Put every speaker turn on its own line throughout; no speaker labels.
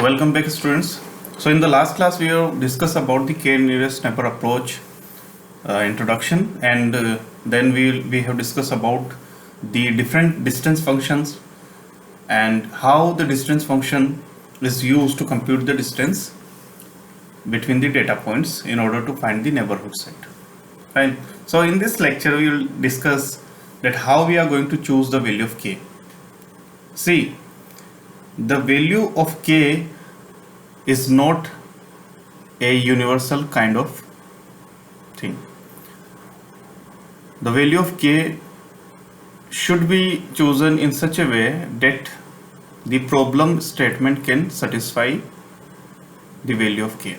Welcome back, students. So in the last class we have discussed about the k nearest neighbor approach introduction, and then we have discussed about the different distance functions and how the distance function is used to compute the distance between the data points in order to find the neighborhood set. Fine. So in this lecture we will discuss that how we are going to choose the value of k. See, the value of k is not a universal kind of thing. The value of k should be chosen in such a way that the problem statement can satisfy the value of k.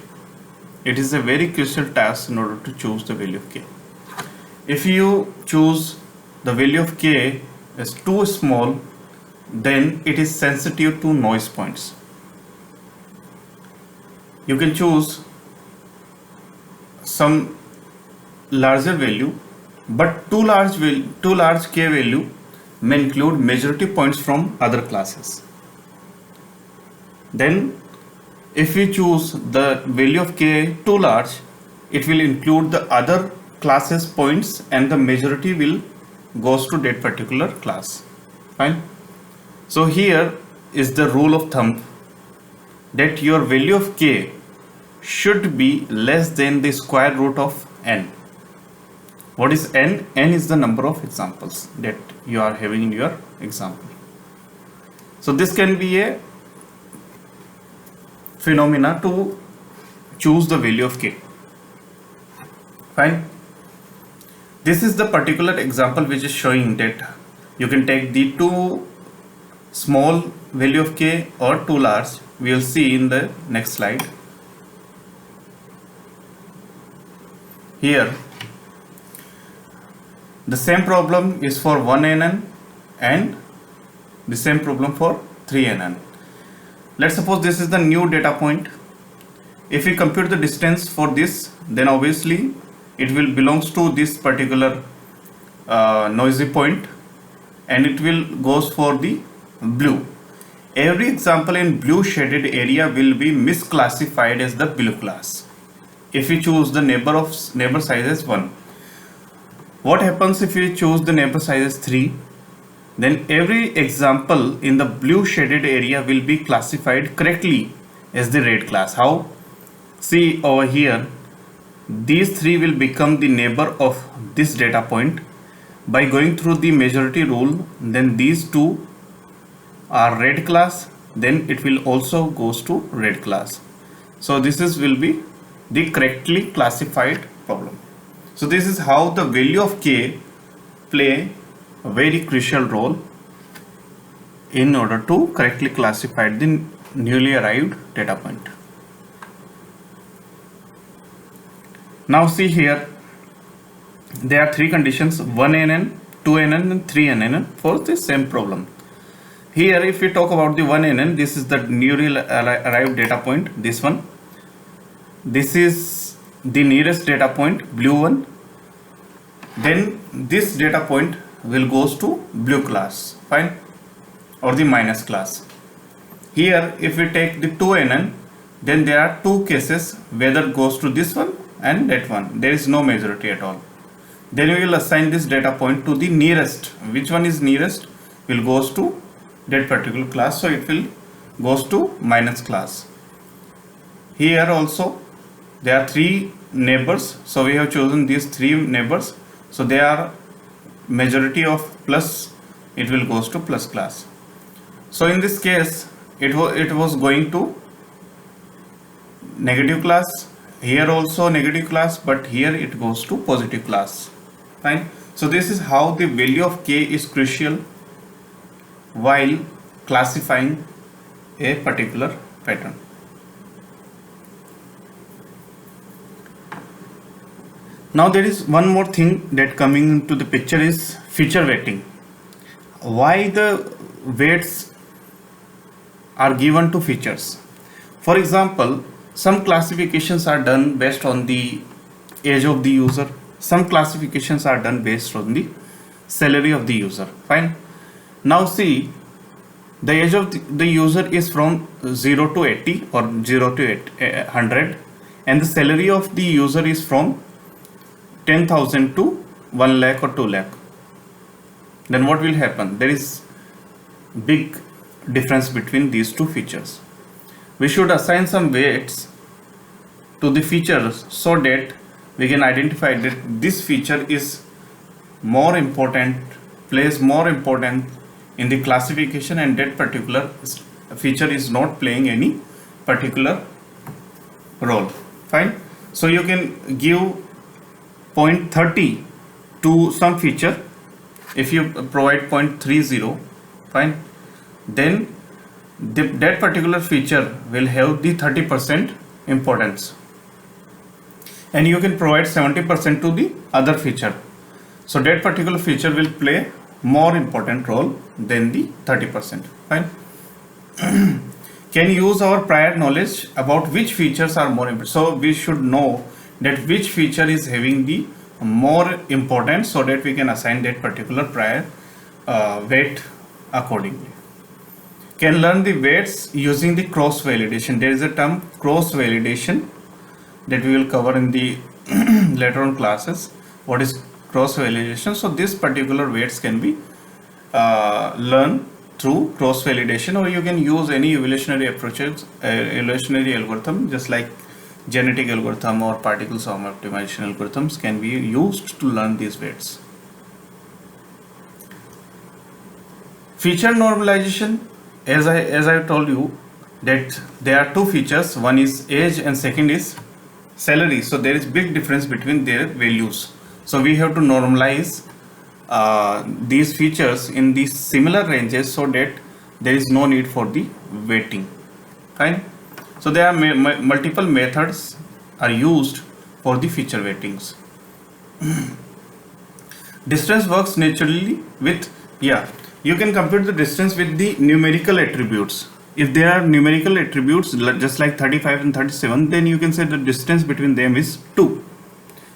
It is a very crucial task in order to choose the value of k. If you choose the value of k as too small, then it is sensitive to noise points. You can choose some larger value, but too large k value may include majority points from other classes. Then if we choose the value of k too large, it will include the other classes points and the majority will goes to that particular class. Fine. So here is the rule of thumb that your value of k should be less than the square root of n. What is n? N is the number of examples that you are having in your example. So this can be a phenomena to choose the value of k. Fine. This is the particular example which is showing that you can take the too small value of k or too large. We will see in the next slide. Here the same problem is for 1nn and the same problem for 3nn. Let's suppose this is the new data point. If we compute the distance for this, then obviously it will belongs to this particular noisy point, and it will goes for the blue. Every example in blue shaded area will be misclassified as the blue class if we choose the neighbor size as 1. What happens if we choose the neighbor size as 3? Then every example in the blue shaded area will be classified correctly as the red class. How? See over here, these 3 will become the neighbor of this data point. By going through the majority rule, then these 2 are red class, then it will also goes to red class. So this will be the correctly classified problem. So this is how the value of k play a very crucial role in order to correctly classify the newly arrived data point. Now see here, there are 3 conditions: 1nn, 2nn and 3nn for the same problem. Here if we talk about the 1nn, this is the newly arrived data point, this one. This is the nearest data point, blue one. Then this data point will goes to blue class, fine, or the minus class. Here if we take the 2nn, then there are 2 cases whether goes to this one and that one. There is no majority at all. Then we will assign this data point to the nearest. Which one is nearest will goes to that particular class, so it will goes to minus class. Here also there are 3 neighbors, so we have chosen these 3 neighbors, so they are majority of plus, it will goes to plus class. So in this case it was going to negative class, here also negative class, but here it goes to positive class. Fine. So this is how the value of k is crucial while classifying a particular pattern. Now there is one more thing that coming into the picture is feature weighting. Why the weights are given to features? For example, some classifications are done based on the age of the user. Some classifications are done based on the salary of the user. Fine. Now see, The age of the user is from 0 to 80 or 0 to 100, and the salary of the user is from 10,000 to 1 lakh or 2 lakh. Then what will happen? There is big difference between these two features. We should assign some weights to the features so that we can identify that this feature is more important, plays more important in the classification, and that particular feature is not playing any particular role. Fine. So you can give 0.30 to some feature. If you provide 0.30, fine, then that particular feature will have the 30% importance, and you can provide 70% to the other feature. So that particular feature will play more important role than the 30%. Fine. Can use our prior knowledge about which features are more important. So we should know that which feature is having the more importance, so that we can assign that particular prior weight accordingly. Can learn the weights using the cross validation. There is a term cross validation that we will cover in the later on classes. What is cross validation? So this particular weights can be learned through cross validation, or you can use any evolutionary approaches, evolutionary algorithm, just like genetic algorithm or particle sum optimization algorithms can be used to learn these weights. Feature normalization, as I told you that there are two features, one is age and second is salary. So there is big difference between their values. So we have to normalize these features in these similar ranges so that there is no need for the weighting. Fine. So there are multiple methods are used for the feature weightings. Distance works naturally with, you can compute the distance with the numerical attributes. If there are numerical attributes just like 35 and 37, then you can say the distance between them is 2.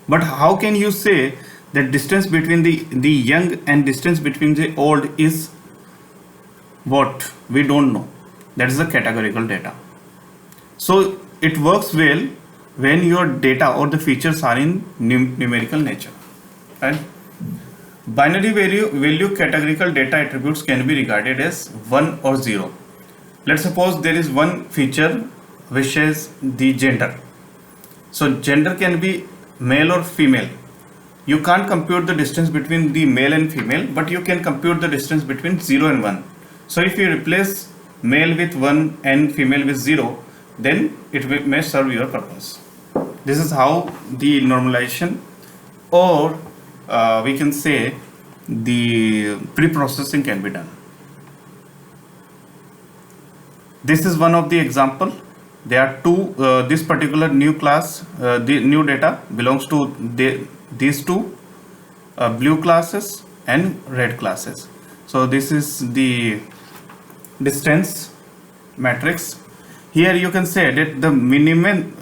But how can you say that distance between the young and distance between the old is what? We don't know. That is the categorical data. So it works well when your data or the features are in numerical nature. Right? Binary value categorical data attributes can be regarded as 1 or 0. Let's suppose there is one feature which is the gender. So gender can be male or female. You can't compute the distance between the male and female, but you can compute the distance between 0 and 1. So if you replace male with 1 and female with 0, then it may serve your purpose. This is how the normalization, or we can say the pre-processing, can be done. This is one of the example. There are two, this particular new class, the new data belongs to these two blue classes and red classes. So this is the distance matrix. Here you can say that the minimum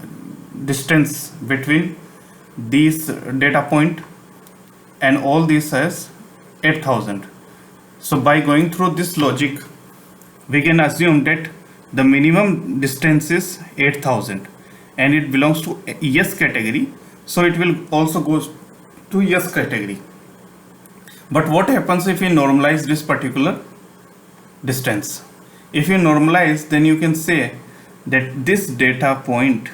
distance between these data point and all these is 8,000. So by going through this logic, we can assume that the minimum distance is 8,000 and it belongs to yes category. So it will also go to yes category. But what happens if we normalize this particular distance? If you normalize, then you can say that this data point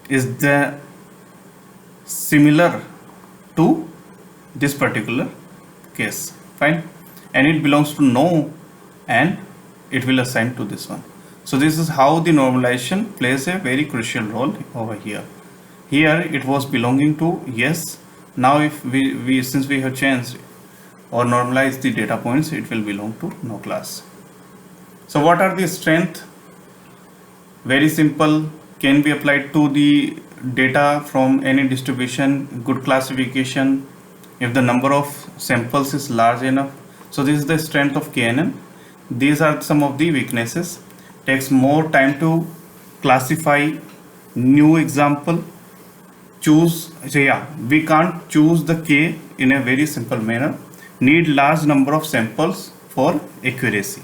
is the similar to this particular case. Fine. And it belongs to no, and it will assign to this one. So this is how the normalization plays a very crucial role over here. Here it was belonging to yes. Now if we since we have changed or normalized the data points, it will belong to no class. So what are the strength? Very simple, can be applied to the data from any distribution, good classification if the number of samples is large enough. So this is the strength of KNN. These are some of the weaknesses. Takes more time to classify new example, choose. So we can't choose the K in a very simple manner. Need large number of samples for accuracy.